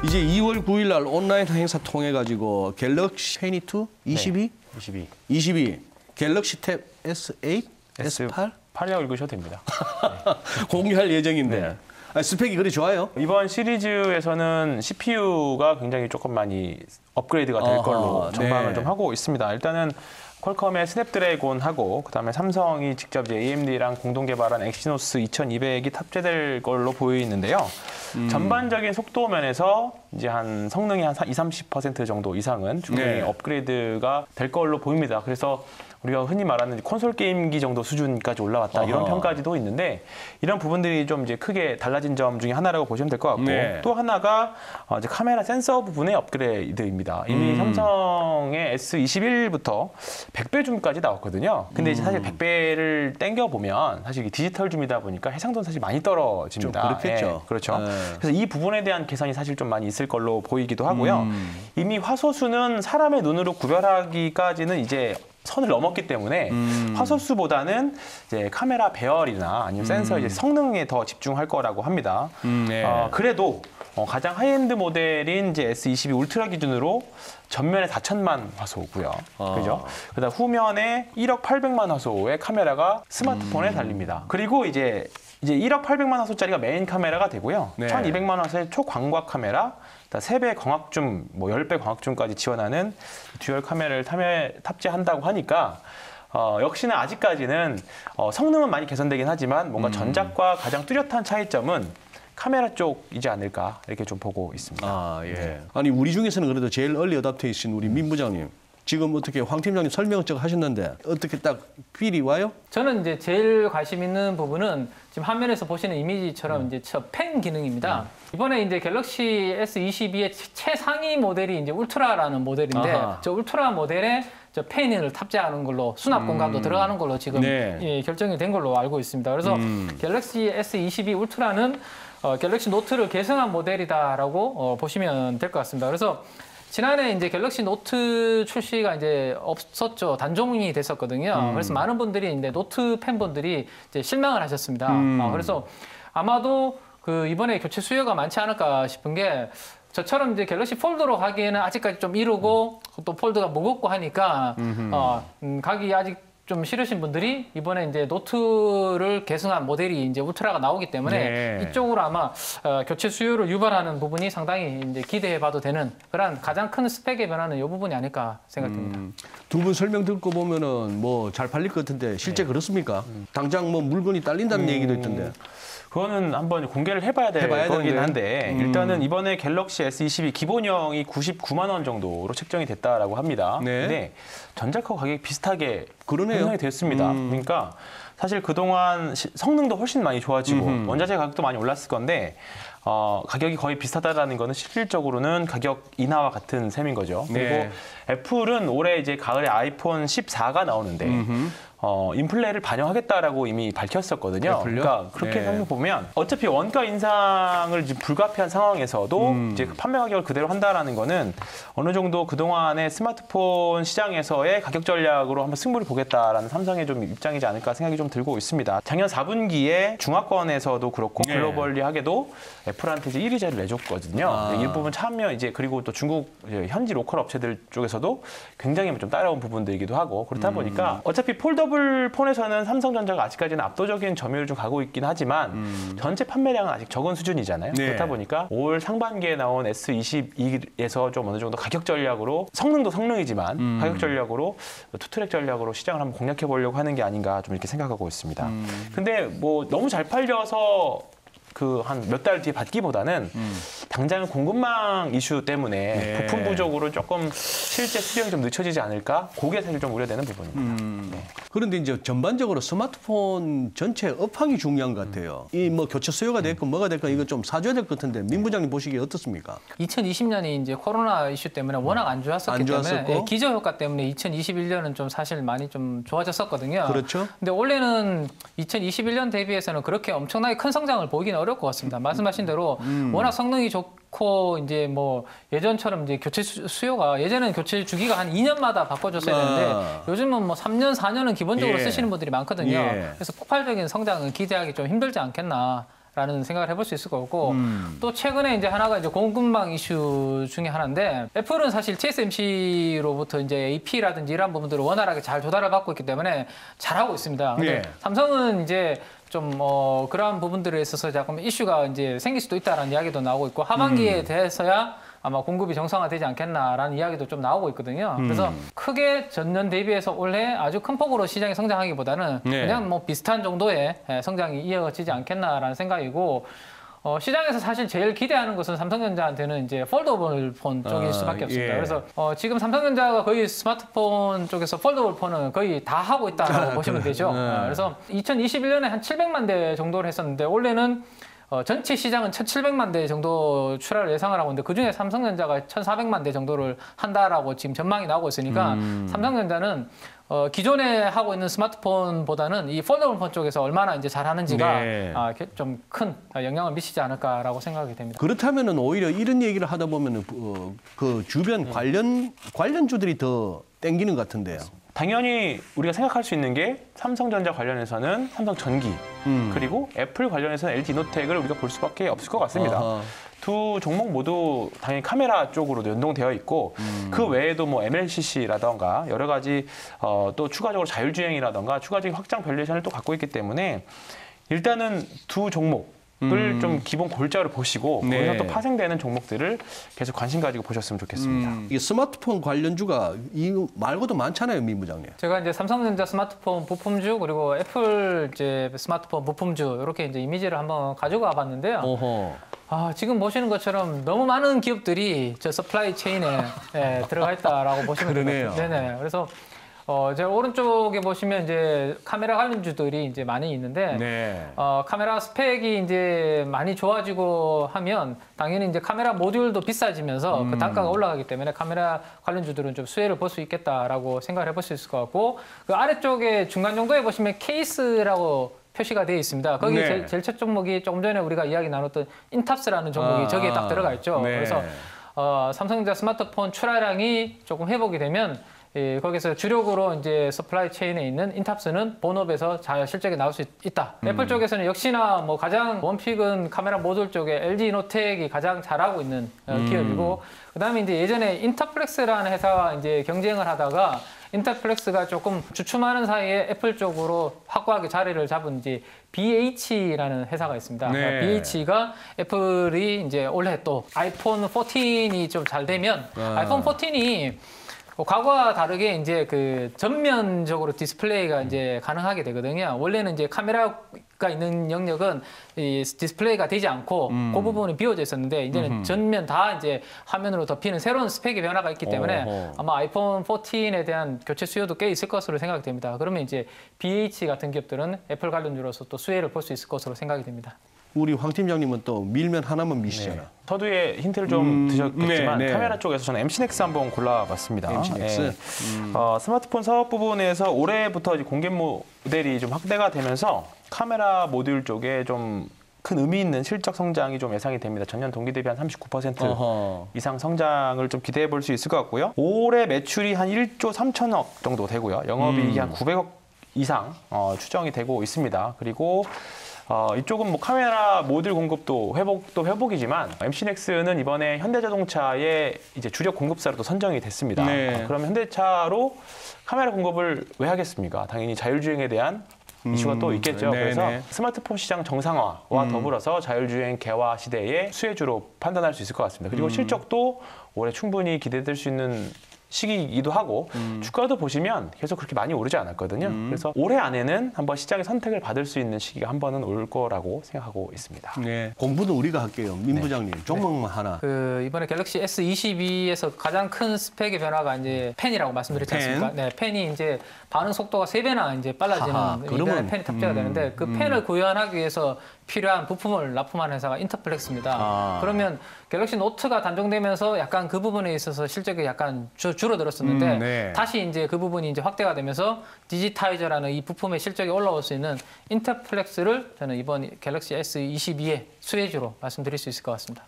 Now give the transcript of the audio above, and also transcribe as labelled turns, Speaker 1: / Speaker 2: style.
Speaker 1: 이제 2월 9일 날 온라인 행사 통해 가지고 갤럭시 페니2 22?
Speaker 2: 네,
Speaker 1: 22. 갤럭시 탭 S8, S8?
Speaker 2: 8이라고 읽으셔도 됩니다.
Speaker 1: 공유할 예정인데.
Speaker 2: 네.
Speaker 1: 아니, 스펙이 그리 좋아요?
Speaker 2: 이번 시리즈에서는 CPU가 굉장히 조금 많이 업그레이드가 될 걸로 전망을 좀 하고 있습니다. 일단은 퀄컴의 스냅드래곤하고 그다음에 삼성이 직접 이제 AMD랑 공동 개발한 엑시노스 2200이 탑재될 걸로 보이는데요. 전반적인 속도 면에서 이제 한 성능이 한 20-30% 정도 이상은 충분히 업그레이드가 될 걸로 보입니다. 그래서 우리가 흔히 말하는 콘솔 게임기 정도 수준까지 올라왔다 이런 평가지도 있는데 이런 부분들이 좀 이제 크게 달라진 점 중에 하나라고 보시면 될 것 같고 또 하나가 이제 카메라 센서 부분의 업그레이드입니다. 이미 삼성의 S21부터 100배 줌까지 나왔거든요. 근데 이제 사실 100배를 땡겨 보면 사실 디지털 줌이다 보니까 해상도는 사실 많이 떨어집니다.
Speaker 1: 좀 그렇겠죠.
Speaker 2: 예, 그렇죠. 그래서 이 부분에 대한 개선이 사실 좀 많이 있을 걸로 보이기도 하고요. 이미 화소수는 사람의 눈으로 구별하기까지는 이제 선을 넘었기 때문에 화소수보다는 이제 카메라 배열이나 아니면 센서 이제 성능에 더 집중할 거라고 합니다. 그래도 가장 하이엔드 모델인 이제 S22 울트라 기준으로 전면에 4천만 화소고요. 그죠? 그다음 후면에 1억 800만 화소의 카메라가 스마트폰에 달립니다. 그리고 이제 1억 800만 화소짜리가 메인 카메라가 되고요. 1200만 화소의 초광각 카메라, 3배 광학줌, 10배 광학줌까지 지원하는 듀얼 카메라를 탑재한다고 하니까 역시나 아직까지는 성능은 많이 개선되긴 하지만 뭔가 전작과 가장 뚜렷한 차이점은 카메라 쪽이지 않을까 이렇게 좀 보고 있습니다.
Speaker 1: 아, 예. 아니 우리 중에서는 그래도 제일 얼리 어답터이신 우리 민 부장님. 지금 어떻게 황 팀장님 설명을 하셨는데 어떻게 딱 필이 와요?
Speaker 3: 저는 이제 제일 관심 있는 부분은 지금 화면에서 보시는 이미지처럼 이제 저 펜 기능입니다. 이번에 이제 갤럭시 S22의 최상위 모델이 이제 울트라라는 모델인데 저 울트라 모델에 저 펜을 탑재하는 걸로 수납 공간도 들어가는 걸로 지금 예, 결정이 된 걸로 알고 있습니다. 그래서 갤럭시 S22 울트라는 갤럭시 노트를 계승한 모델이다라고 보시면 될 것 같습니다. 그래서 지난해 이제 갤럭시 노트 출시가 이제 없었죠. 단종이 됐었거든요. 그래서 많은 분들이 이제 노트 팬분들이 이제 실망을 하셨습니다. 그래서 아마도 그 이번에 교체 수요가 많지 않을까 싶은 게 저처럼 이제 갤럭시 폴더로 가기에는 아직까지 좀 이르고 또 폴더가 무겁고 하니까 가기 아직 좀 싫으신 분들이 이번에 이제 노트를 계승한 모델이 이제 울트라가 나오기 때문에 이쪽으로 아마 교체 수요를 유발하는 부분이 상당히 이제 기대해봐도 되는 그런 가장 큰 스펙의 변화는 이 부분이 아닐까 생각됩니다.
Speaker 1: 두 분 설명 듣고 보면은 뭐 잘 팔릴 것 같은데 실제 그렇습니까? 당장 뭐 물건이 딸린다는 얘기도 있던데.
Speaker 2: 그거는 한번 공개를 해봐야 될 거긴 한데 일단은 이번에 갤럭시 S22 기본형이 99만 원 정도로 책정이 됐다라고 합니다. 근데 전작하고 가격이 비슷하게 형성이 됐습니다. 그러니까 사실 그동안 성능도 훨씬 많이 좋아지고 원자재 가격도 많이 올랐을 건데 가격이 거의 비슷하다라는 거는 실질적으로는 가격 인하와 같은 셈인 거죠. 그리고 애플은 올해 이제 가을에 아이폰 14가 나오는데 인플레를 반영하겠다라고 이미 밝혔었거든요. 그러니까 그렇게 생각해보면 어차피 원가 인상을 지금 불가피한 상황에서도 이제 판매 가격을 그대로 한다라는 거는 어느 정도 그동안의 스마트폰 시장에서의 가격 전략으로 한번 승부를 보겠다라는 삼성의 좀 입장이지 않을까 생각이 좀 들고 있습니다. 작년 4분기에 중화권에서도 그렇고 글로벌리하게도 애플한테 이제 1위제를 내줬거든요. 일부분 참여 이제 그리고 또 중국 현지 로컬 업체들 쪽에서도 굉장히 좀 따라온 부분들이기도 하고 그렇다 보니까 어차피 폴더블 폰에서는 삼성전자가 아직까지는 압도적인 점유율을 좀 가고 있긴 하지만 전체 판매량은 아직 적은 수준이잖아요. 그렇다 보니까 올 상반기에 나온 S22에서 좀 어느 정도 가격 전략으로 성능도 성능이지만 가격 전략으로 투트랙 전략으로 시장을 한번 공략해 보려고 하는 게 아닌가 좀 이렇게 생각하고 있습니다. 근데 뭐 너무 잘 팔려서 그 한 몇 달 뒤에 받기보다는 당장 공급망 이슈 때문에 부품 부족으로 조금 실제 수량이 좀 늦춰지지 않을까? 그게 사실 좀 우려되는 부분입니다.
Speaker 1: 그런데 이제 전반적으로 스마트폰 전체 업황이 중요한 것 같아요. 이 뭐 교체 수요가 됐건 뭐가 됐건 이거 좀 사줘야 될 것 같은데 민 부장님 보시기에 어떻습니까?
Speaker 3: 2020년이 이제 코로나 이슈 때문에 워낙 안 좋았었기 때문에 기저 효과 때문에 2021년은 좀 사실 많이 좀 좋아졌었거든요.
Speaker 1: 그렇죠.
Speaker 3: 근데 올해는 2021년 대비해서는 그렇게 엄청나게 큰 성장을 보이기는 어려울 것 같습니다. 말씀하신 대로 워낙 성능이 좋고 이제 뭐 예전처럼 이제 교체 수요가 예전에는 교체 주기가 한 2년마다 바꿔줬어야 되는데 요즘은 뭐 3년, 4년은 기본적으로 쓰시는 분들이 많거든요. 그래서 폭발적인 성장은 기대하기 좀 힘들지 않겠나. 라는 생각을 해볼 수 있을 것 같고 또 최근에 이제 하나가 이제 공급망 이슈 중에 하나인데 애플은 사실 TSMC로부터 이제 AP라든지 이런 부분들을 원활하게 잘 조달을 받고 있기 때문에 잘하고 있습니다. 근데 삼성은 이제 좀 그러한 부분들에 있어서 조금 이슈가 이제 생길 수도 있다라는 이야기도 나오고 있고 하반기에 대해서야 아마 공급이 정상화되지 않겠나라는 이야기도 좀 나오고 있거든요. 그래서 크게 전년 대비해서 올해 아주 큰 폭으로 시장이 성장하기보다는 그냥 뭐 비슷한 정도의 성장이 이어지지 않겠나라는 생각이고 시장에서 사실 제일 기대하는 것은 삼성전자한테는 이제 폴더블 폰 쪽일 수밖에 없습니다. 그래서 지금 삼성전자가 거의 스마트폰 쪽에서 폴더블 폰은 거의 다 하고 있다고 보시면 되죠. 그래서 2021년에 한 700만 대 정도를 했었는데 올해는 전체 시장은 1,700만 대 정도 출하를 예상을 하고 있는데 그중에 삼성전자가 1,400만 대 정도를 한다라고 지금 전망이 나오고 있으니까 삼성전자는 기존에 하고 있는 스마트폰보다는 이 폴더블 폰 쪽에서 얼마나 이제 잘하는지가 좀 큰 영향을 미치지 않을까라고 생각이 됩니다.
Speaker 1: 그렇다면은 오히려 이런 얘기를 하다 보면은 그 주변 관련주들이 더 땡기는 것 같은데요.
Speaker 2: 당연히 우리가 생각할 수 있는 게 삼성전자 관련해서는 삼성전기 그리고 애플 관련해서는 LG이노텍을 우리가 볼 수밖에 없을 것 같습니다. 두 종목 모두 당연히 카메라 쪽으로도 연동되어 있고 그 외에도 뭐 MLCC라던가 여러 가지 또 추가적으로 자율주행이라던가 추가적인 확장 밸류에이션을 또 갖고 있기 때문에 일단은 두 종목 을 좀 기본 골자로 보시고 거기서 또 파생되는 종목들을 계속 관심 가지고 보셨으면 좋겠습니다.
Speaker 1: 이 스마트폰 관련주가 이 말고도 많잖아요, 민 부장님.
Speaker 3: 제가 이제 삼성전자 스마트폰 부품주 그리고 애플 이제 스마트폰 부품주 이렇게 이제 이미지를 한번 가지고 와봤는데요. 지금 보시는 것처럼 너무 많은 기업들이 저 서플라이 체인에 들어가 있다라고 보시면
Speaker 1: 그러네요.
Speaker 3: 네네. 그래서 제 오른쪽에 보시면 이제 카메라 관련주들이 이제 많이 있는데 카메라 스펙이 이제 많이 좋아지고 하면 당연히 이제 카메라 모듈도 비싸지면서 그 단가가 올라가기 때문에 카메라 관련주들은 좀 수혜를 볼 수 있겠다라고 생각을 해볼 수 있을 것 같고 그 아래쪽에 중간 정도에 보시면 케이스라고 표시가 되어 있습니다. 거기 제일 첫 종목이 조금 전에 우리가 이야기 나눴던 인탑스라는 종목이 저기에 딱 들어가 있죠. 그래서 삼성전자 스마트폰 출하량이 조금 회복이 되면 거기서 주력으로 이제 서플라이 체인에 있는 인탑스는 본업에서 잘 실적이 나올 수 있다. 애플 쪽에서는 역시나 뭐 가장 원픽은 카메라 모듈 쪽에 LG이노텍이 가장 잘하고 있는 기업이고, 그다음에 이제 예전에 인터플렉스라는 회사와 이제 경쟁을 하다가 인터플렉스가 조금 주춤하는 사이에 애플 쪽으로 확고하게 자리를 잡은 이제 BH라는 회사가 있습니다. BH가 애플이 이제 올해 또 아이폰 14이 좀 잘 되면 아이폰 14이 과거와 다르게 이제 그 전면적으로 디스플레이가 이제 가능하게 되거든요. 원래는 이제 카메라가 있는 영역은 이 디스플레이가 되지 않고 그 부분이 비워져 있었는데 이제는 전면 다 이제 화면으로 덮이는 새로운 스펙의 변화가 있기 때문에 아마 아이폰 14에 대한 교체 수요도 꽤 있을 것으로 생각이 됩니다. 그러면 이제 BH 같은 기업들은 애플 관련주로서 또 수혜를 볼 수 있을 것으로 생각이 됩니다.
Speaker 1: 우리 황 팀장님은 또 밀면 하나만 미시잖아요.
Speaker 2: 서두에 힌트를 좀 드셨겠지만 카메라 쪽에서 저는 MC넥스 한번 골라봤습니다.
Speaker 1: MC넥스.
Speaker 2: 스마트폰 사업 부분에서 올해부터 이제 공개 모델이 좀 확대가 되면서 카메라 모듈 쪽에 좀 큰 의미 있는 실적 성장이 좀 예상이 됩니다. 전년 동기 대비 한 39% 이상 성장을 좀 기대해 볼 수 있을 것 같고요. 올해 매출이 한 1조 3천억 정도 되고요. 영업이익이 한 900억 이상 추정이 되고 있습니다. 그리고 이쪽은 뭐 카메라 모듈 공급도 회복이지만 MC넥스는 이번에 현대자동차의 이제 주력 공급사로 또 선정이 됐습니다. 그러면 현대차로 카메라 공급을 왜 하겠습니까? 당연히 자율주행에 대한 이슈가 또 있겠죠. 그래서 스마트폰 시장 정상화와 더불어서 자율주행 개화 시대의 수혜주로 판단할 수 있을 것 같습니다. 그리고 실적도 올해 충분히 기대될 수 있는 시기이기도 하고 주가도 보시면 계속 그렇게 많이 오르지 않았거든요. 그래서 올해 안에는 한번 시장의 선택을 받을 수 있는 시기가 한 번은 올 거라고 생각하고 있습니다.
Speaker 1: 공부는 우리가 할게요. 민 부장님, 종목만 하나.
Speaker 3: 이번에 갤럭시 S22에서 가장 큰 스펙의 변화가 이제 펜이라고 말씀드렸지 않습니까? 펜이 이제 반응 속도가 3배나 이제 빨라지는 이번에 펜이 탑재가 되는데 그 펜을 구현하기 위해서 필요한 부품을 납품하는 회사가 인터플렉스입니다. 그러면 갤럭시 노트가 단종되면서 약간 그 부분에 있어서 실적이 약간 줄어들었었는데 다시 이제 그 부분이 이제 확대가 되면서 디지타이저라는 이 부품의 실적이 올라올 수 있는 인터플렉스를 저는 이번 갤럭시 S22의 수혜주로 말씀드릴 수 있을 것 같습니다.